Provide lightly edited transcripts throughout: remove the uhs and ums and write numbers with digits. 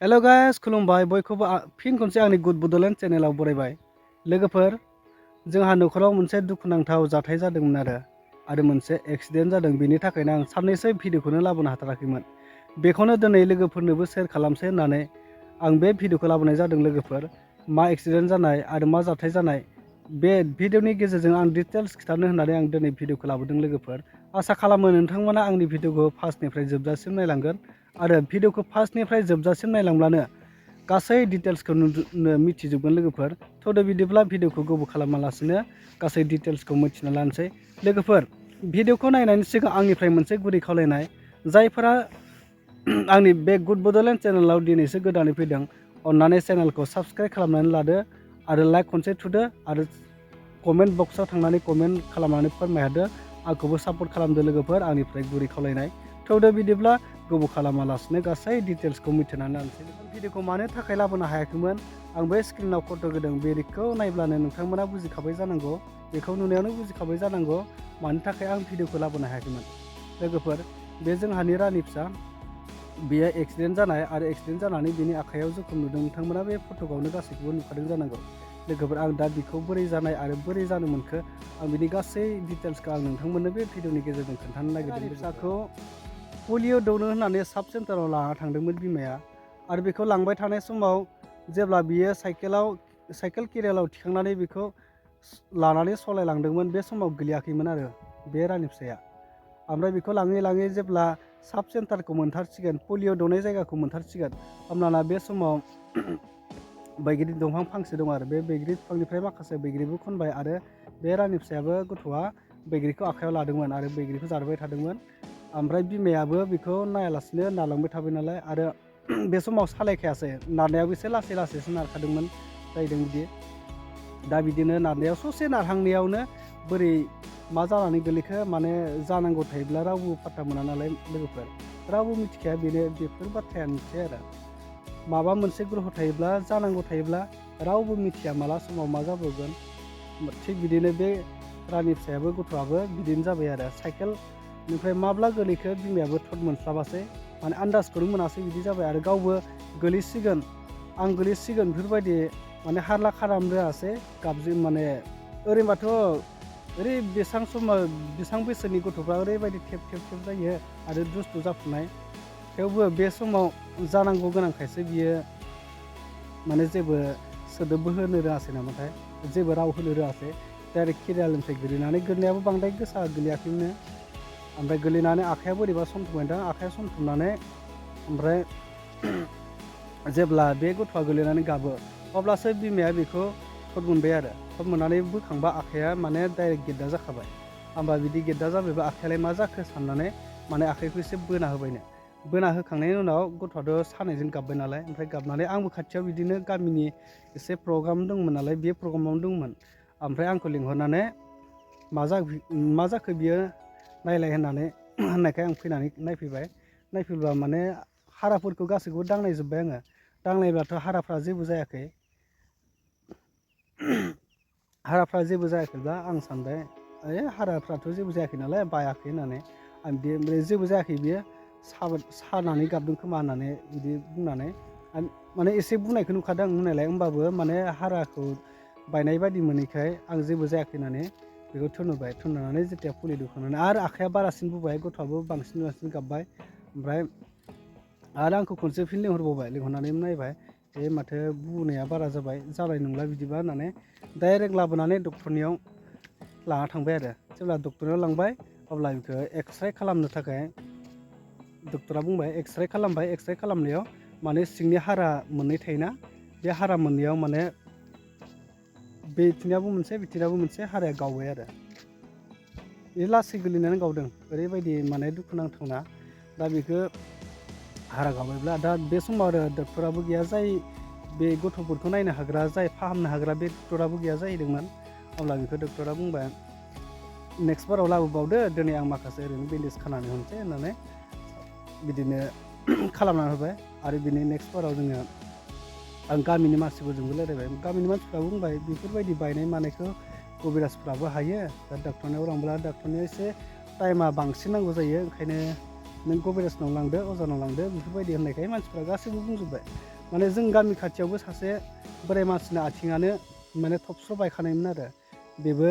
Hello guys खुलुमबाय बयखौबो फिन खनसे आंनि गुड बडलेण्ड चेनेलाव बरायबाय लोगोफोर जोंहा नखराव मोनसे दुखुनांथाव जाथाय जादोंमोन आरो मोनसे एक्सिडेन्ट जादों बेनि थाखायनो आं साननैसो भिडिअखौनो लाबोनो हाथाराखैमोन बेखौनो दिनै लोगोफोरनोबो शेयार खालामसै होननानै आं बे भिडिअखौ लाबोनाय जादों लोगोफोर मा एक्सिडेन्ट जानाय आरो मा जाथाय जानाय बे भिडिअनि गेजेरजों आं डिटेल्स खिथानो होननानै आं दिनै भिडिअखौ लाबोदों लोगोफोर आसा खालामो नोंथांमोना आंनि भिडिअखौ फार्स्टनिफ्राय जोबजासिम नायलांगोन आरो भिडिअखौ फार्स्टनिफ्राय जोबजासिम नायलांब्लानो गासै डिटेल्सखौ मिथिजोबगोन लोगोफोर थ'दो बिदिब्ला भिडिअखौ गोबाव खालामालासिनो गासै डिटेल्सखौ मिथिना लानोसै लोगोफोर भिडिअखौ नायनायनि सिगां आंनिफ्राय मोनसे गुरै खावलायनाय जायफोरा आंनि बे गुड बडलेण्ड चेनेलाव दिनैसो गोदानै फैदों अन्नानै चेनेलखौ साबस्क्राइब खालामनानै लादो आरो लाइक खनसे थुदो आरो कमेन्ट बक्सआव थांनानै कमेन्ट खालामनानै फोरमायहरदो आंखौबो सापर्ट खालामदो लोगोफोर आंनिफ्राय गुरै खावलायनाय थौदो बिदिब्ला गोबाव खालामालासिनो गासै डिटेल्सखौ मिथिनानै लानोसै भिडिअखौ मानो थाखाय लाबोनो हायाखैमोन आं बे स्क्रिनाव फट' होदों बेखौ नायब्लानो नोंथांमोना बुजिखाबाय जानांगौ बेखौ नुनायावनो बुजिखाबाय जानांगौ मानि थाखाय आं भिडिअखौ लाबोनो हायाखैमोन लोगोफोर बे जोंहानि रानि फिसा बेयो एक्सिडेन्ट जानाय आरो एक्सिडेन्ट जानानै बिनि आखायाव जखम नुदों नोंथांमोना बे फट'आवनो गासैखौबो नुखादों जानांगौ लोगोफोर आं दा बिखौ बोरै जानाय आरो बोरै जानो मोनखो आं बिनि गासै डिटेल्सखौ आं नोंथांमोननो बे भिडिअनि गेजेरजों खोन्थानो नागिरदों फिसाखौ पलिअ' दौनो होननानै साब सेन्टाराव लाना थांदोंमोन बिमाया आरो बेखौ लांबाय थानाय समाव जेब्ला बियो साइकेल केरियालाव थिखांनानै बेखौ लानानै सालायलांदोंमोन बे समाव गोलैयाखैमोन आरो बे रानि फिसाया ओमफ्राय बेखौ लाङै लाङै जेब्ला साब सेन्टारखौ मोनथारसिगोन पलिअ' दौनाय जायगाखौ मोनथारसिगोन होमब्लाना बे समाव बैग्रि दंफां फांसे दं आरो बे बैग्रि बिफांनिफ्राय माखासे बैग्रिबो खनबाय आरो बे रानि फिसायाबो गथ'आ बैग्रिखौ आखायाव लादोंमोन आरो बैग्रिखौ जारबाय थादोंमोन ओमफ्राय बिमायाबो बेखौ नायालासिनो नारलांबाय थाबाय नालाय आरो बे समाव सालायखायासै नारनायाबो एसे लासै लासैसो नारखादोंमोन जाहैदों बिदि दा बिदिनो नारनायाव ससे नारहांनायावनो बोरै मा जानानै गोलैखो माने जानांगौ थायोब्ला रावबो पात्ता मोना नालाय लोगोफोर रावबो मिथिखाया बेफोर बाथ्रायानोसै आरो माबा मोनसे ग्रह थायोब्ला जानांगौ थायोब्ला रावबो मिथिया माला समाव मा जाब्रबगोन थिग बिदिनो बे रानि फिसायाबो गथ'आबो बिदिनो जाबाय आरो साइकेलनिफ्राय माब्ला गोलैखो बिमायाबो थद मोनस्लाबासै माने आन्दाजखौनो मोनासै बिदि जाबाय आरो गावबो गोलैसिगोन आं गोलैसिगोन बेफोरबायदि माने हारला खालाम रोङासै गाबजों माने ओरैनोबाथ' बेसेबां बैसोनि गथ'फ्रा ओरैबायदि थेब थेब थेब जायो आरो दुस्थु जाफुनाय थेवबो बे समाव जानांगौ गोनांखायसो बियो माने जेबो सोदोबबो होनो रोङासै नामाथाय जेबो राव होनो रोङासै डाइरेक्ट केरियालनिफ्राय गोलैनायाबो बांद्राय गोसा गोलैयाखैमोन ओमफ्राय गोलैनानै आखाइया बोरैबा सनथ्रमबायदां आखाइया सनथ्रमनानै ओमफ्राय जेब्ला बे गथ'आ गोलैनानै गाबो अब्लासो बिमाया बेखौ थद मोनबाय आरो थद मोननानै बोखांबा आखाइया माने डाइरेक्ट गेद्दा जाखाबाय होमबा बिदि गेद्दा जाबायबा आखाइयालाय मा जाखो साननानै माने आखाइखौ एसे बोना होबायनो बोना होखांनायनि उनाव गथ'आथ' सानायजों गाबबाय नालाय ओमफ्राय गाबनानै आंबो खाथियाव बिदिनो गामिनि एसे प्रग्राम दंमोन नालाय बे प्रग्रामावनो दंमोन ओमफ्राय आंखौ लिंहरनानै मा जाखो बियो नायलाय होननायखाय आं फैनानै नायफैबा माने हाराफोरखौ गासैखौबो दांनायजोब्बाय आङो दांनायब्लाथ' हाराफ्रा जेबो जायाखै हाराफ्रा जेबो जायाखैब्ला आं सानबाय हाराफ्राथ' जेबो जायाखै नालाय बायाखै होननानै आं जेबो जायाखै बियो सानानै गाबदों खोमा होननानै बिदि बुंनानै माने एसे बुंनायखौ नुखादों आं नुनायलाय होमबाबो माने हाराखौ बायनाय बायदि मोनैखाय आं जेबो जायाखै होननानै बेखौ थुननानै जेथिया पुलि दौखांनानै आरो आखाइया बारासिन बुबाय गथ'आबो बांसिन गाबबाय ओमफ्राय आरो आंखौ खनसे फिन लिंहरनानै नायबाय माथो बुनाया बारा जाबाय नंला बिदिबा होननानै डाइरेक्ट लाबोनानै डक्टरनियाव लाना थांबाय आरो जेब्ला डक्टरनियाव लांबाय अब्ला बेखौ एक्सरे खालामनो थाखाय डक्टरा बुंबाय एक्सरे खालामबाय एक्सरे खालामनायाव माने सिंनि हारा मोननै थायोना बे हारा मोननैयाव माने बेथिंनियाबो मोनसे हाराया गावबाय आरो बे लासै गोलैनानै गावदों ओरैबायदि माने दुखुनांथावना दा बेखौ हारा गावबायब्ला दा बे समाव आरो डक्टराबो गैया जाय बे गथ'फोरखौ नायनो हाग्रा जाय फाहामनो हाग्रा बे डक्टराबो गैया जाहैदोंमोन अब्ला बेखौ डक्टरा बुंबाय नेक्स्ट बाराव लाबोबावदो दिनै आं माखासे ओरैनो बेन्डेज खानानै होनोसै होननानै बिदिनो खालामनानै होबाय आरो बिनि नेक्स्ट बाराव जोङो आं गामिनि मानसिफोरजोंबो रायलायबाय गामिनि मानसिफ्राबो बुंबाय बेफोरबायदि बायनाय मानायखौ कबिराजफ्राबो हायो दा डक्टरनियाव लांब्ला डक्टरनिया एसे टाइमा बांसिन नांगौ जायो ओंखायनो नों गभीराजनाव लांदो अजानाव लांदो बेफोरबायदि होननायखाय मानसिफ्रा गासैबो बुंजोब्बाय। माने जों गामि खाथियावबो सासे बोराइ मानसिनि आथिङानो माने थबस्र' बायखानायमोन आरो बेबो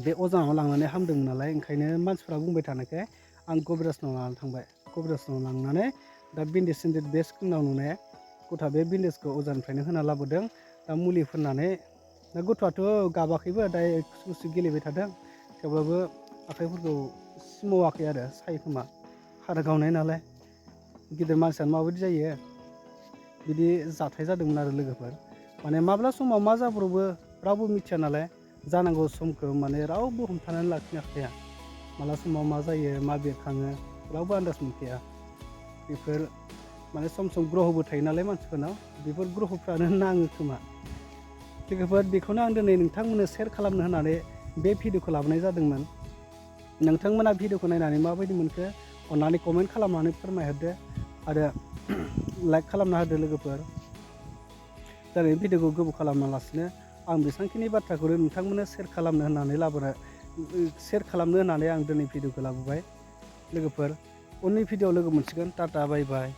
बे अजानाव लांनानै हामदोंमोन नालाय, ओंखायनो मानसिफ्रा बुंबाय थानायखाय आं गभीराजनाव लानानै थांबाय। गभीराजनाव लांनानै दा बेन्डेज सेन्डेज बे स्क्रिनाव नुनाय गथ'आ बे बेन्डेजखौ अजानिफ्रायनो होना लाबोदों। दा मुलि फोननानै दा गथ'आथ' गाबाखैबो, दायो खुसि खुसि गेलेबाय थादों, थेवब्लाबो आखाइफोरखौ सिमावाखै आरो सायोखोमा हारा गावनाय नालाय, गिदिर मानसियानो माबायदि जायो बिदि जाथाय जादोंमोन आरो लोगोफोर। माने माब्ला समाव मा जाब्रबो रावबो मिथिया नालाय, जानांगौ समखौ माने रावबो हमथानानै लाखिनो हाखाया। माला समाव मा जायो मा बेरखाङो रावबो आन्दाज मोनखाया। बेफोर माने सम सम ग्रहबो थायो नालाय मानसिफोरनाव, बेफोर ग्रहफ्रानो नाङो खोमा। लोगोफोर बेखौनो आं दिनै नोंथांमोननो शेयार खालामनो होननानै बे भिडिअखौ लाबोनाय जादोंमोन। नोंथांमोना भिडिअखौ नायनानै माबायदि मोनखो अन्नानै कमेन्ट खालामनानै फोरमायहरदो आरो लाइक खालामना होदो लोगोफोर। दिनै भिडिअखौ गोबाव खालामालासिनो आं बेसेबांखिनि बाथ्राखौनो नोंथांमोननो शेयार खालामनो होननानै आं दिनै भिडिअखौ लाबोबाय। लोगोफोर उननि भिडिअआव लोगो मोनसिगोन। टाटा बाय बाय।